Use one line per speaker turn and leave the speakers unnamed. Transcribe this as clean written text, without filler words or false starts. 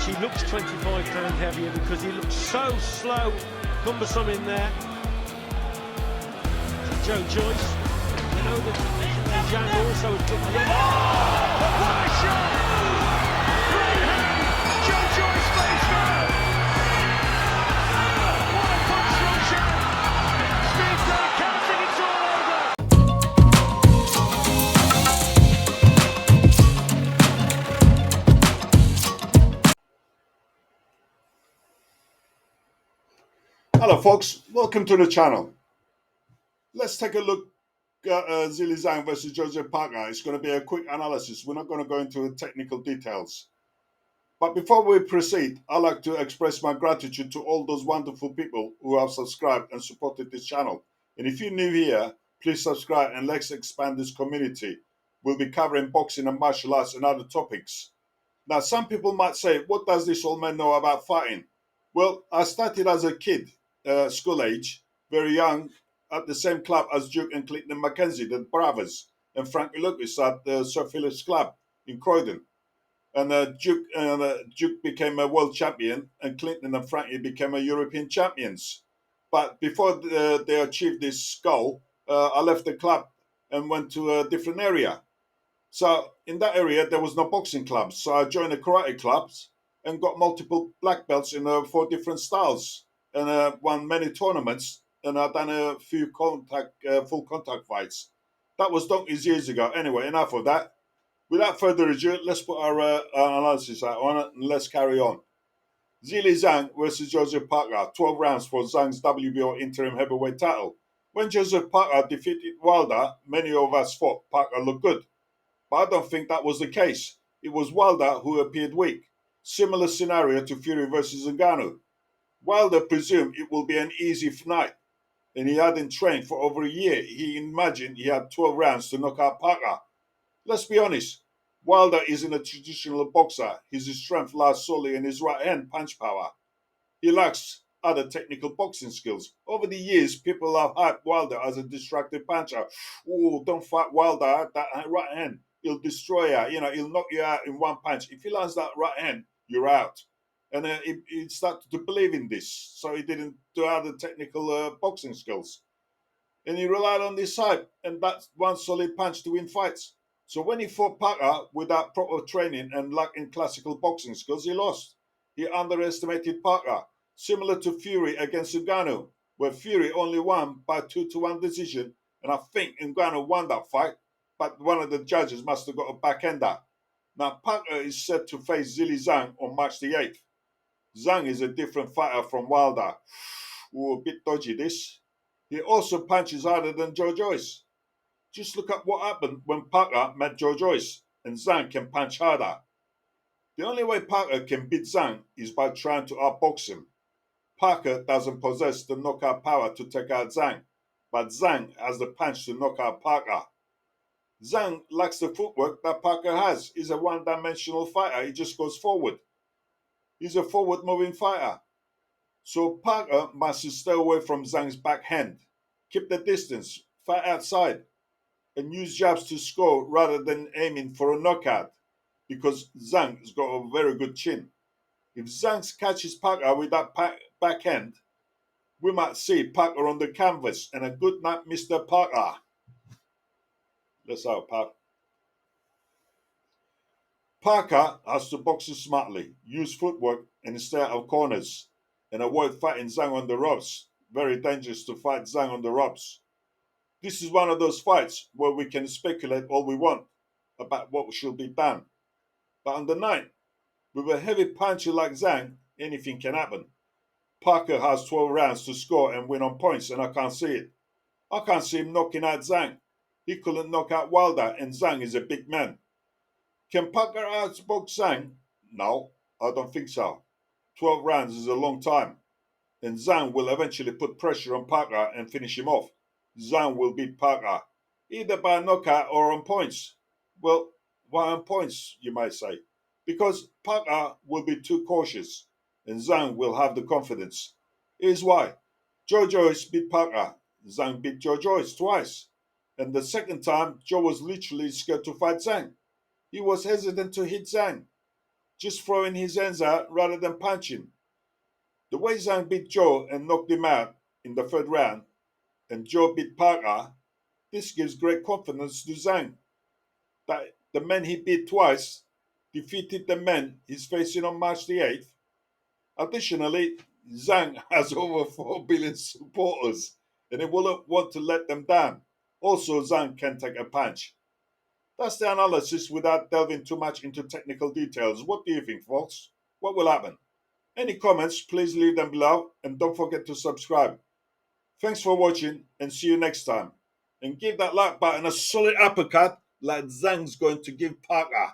She looks 25 pounds heavier because he looks so slow, cumbersome in there. Joe Joyce, you know that Zhilei Zhang also has put the end. Oh, what a shot! Right hand, Joe Joyce face first. What a punch from Zhang. Steve Gray counting, it's all over.
Hello folks, welcome to the channel. Let's take a look at Zhilei Zhang versus Joseph Parker. It's going to be a quick analysis. We're not going to go into the technical details. But before we proceed, I'd like to express my gratitude to all those wonderful people who have subscribed and supported this channel. And if you're new here, please subscribe and let's expand this community. We'll be covering boxing and martial arts and other topics. Now, some people might say, what does this old man know about fighting? Well, I started as a kid, school age, very young, at the same club as Duke and Clinton Mackenzie, the brothers, and Frankie Lucas at the Sir Phillips Club in Croydon. And Duke became a world champion, and Clinton and Frankie became a European champions. But before they achieved this goal, I left the club and went to a different area. So in that area, there was no boxing clubs. So I joined the karate clubs and got multiple black belts in 4 different styles, and won many tournaments. And I've done a few full contact fights. That was donkeys years ago. Anyway, enough of that. Without further ado, let's put our analysis out on it and let's carry on. Zhilei Zhang versus Joseph Parker, 12 rounds for Zhang's WBO interim heavyweight title. When Joseph Parker defeated Wilder, many of us thought Parker looked good. But I don't think that was the case. It was Wilder who appeared weak. Similar scenario to Fury versus Ngannou. Wilder presumed it will be an easy night, and he hadn't trained for over a year. He imagined he had 12 rounds to knock out Parker. Let's be honest, Wilder isn't a traditional boxer. His strength lies solely in his right hand punch power. He lacks other technical boxing skills. Over the years, people have hyped Wilder as a destructive puncher. Oh, don't fight Wilder, that right hand. He'll destroy you. He'll knock you out in one punch. If he lands that right hand, you're out. And he started to believe in this, so he didn't do other technical boxing skills. And he relied on this hype, and that's one solid punch to win fights. So when he fought Parker without proper training and lacking classical boxing skills, he lost. He underestimated Parker, similar to Fury against Ngannou, where Fury only won by 2-1 decision, and I think Ngannou won that fight, but one of the judges must have got a backhander. Now, Parker is set to face Zhilei Zhang on March the 8th. Zhang is a different fighter from Wilder. Ooh, a bit dodgy this. He also punches harder than Joe Joyce. Just look at what happened when Parker met Joe Joyce, and Zhang can punch harder. The only way Parker can beat Zhang is by trying to outbox him. Parker doesn't possess the knockout power to take out Zhang, but Zhang has the punch to knock out Parker. Zhang lacks the footwork that Parker has. He's a one-dimensional fighter. He just goes forward. He's a forward-moving fighter. So Parker must stay away from Zhang's backhand. Keep the distance, fight outside, and use jabs to score rather than aiming for a knockout, because Zhang's got a very good chin. If Zhang catches Parker with that backhand, we might see Parker on the canvas, and a good night, Mr. Parker. Let's have Parker. Parker has to box smartly, use footwork, and stay out of corners, and avoid fighting Zhang on the ropes. Very dangerous to fight Zhang on the ropes. This is one of those fights where we can speculate all we want about what should be done. But on the night, with a heavy puncher like Zhang, anything can happen. Parker has 12 rounds to score and win on points, and I can't see it. I can't see him knocking out Zhang. He couldn't knock out Wilder, and Zhang is a big man. Can Parker outbox Zhang? No, I don't think so. 12 rounds is a long time, and Zhang will eventually put pressure on Parker and finish him off. Zhang will beat Parker, either by a knockout or on points. Well, why on points, you might say? Because Parker will be too cautious, and Zhang will have the confidence. Here's why. Joe Joyce beat Parker. Zhang beat Joe Joyce twice. And the second time, Joe was literally scared to fight Zhang. He was hesitant to hit Zhang. just throwing his hands out rather than punching. The way Zhang beat Joe and knocked him out in the third round, and Joe beat Parker, this gives great confidence to Zhang that the men he beat twice defeated the men he's facing on March the 8th. Additionally, Zhang has over 4 billion supporters and he wouldn't want to let them down. Also, Zhang can take a punch. That's the analysis without delving too much into technical details. What do you think, folks? What will happen? Any comments, please leave them below and don't forget to subscribe. Thanks for watching and see you next time. And give that like button a solid uppercut like Zhang's going to give Parker.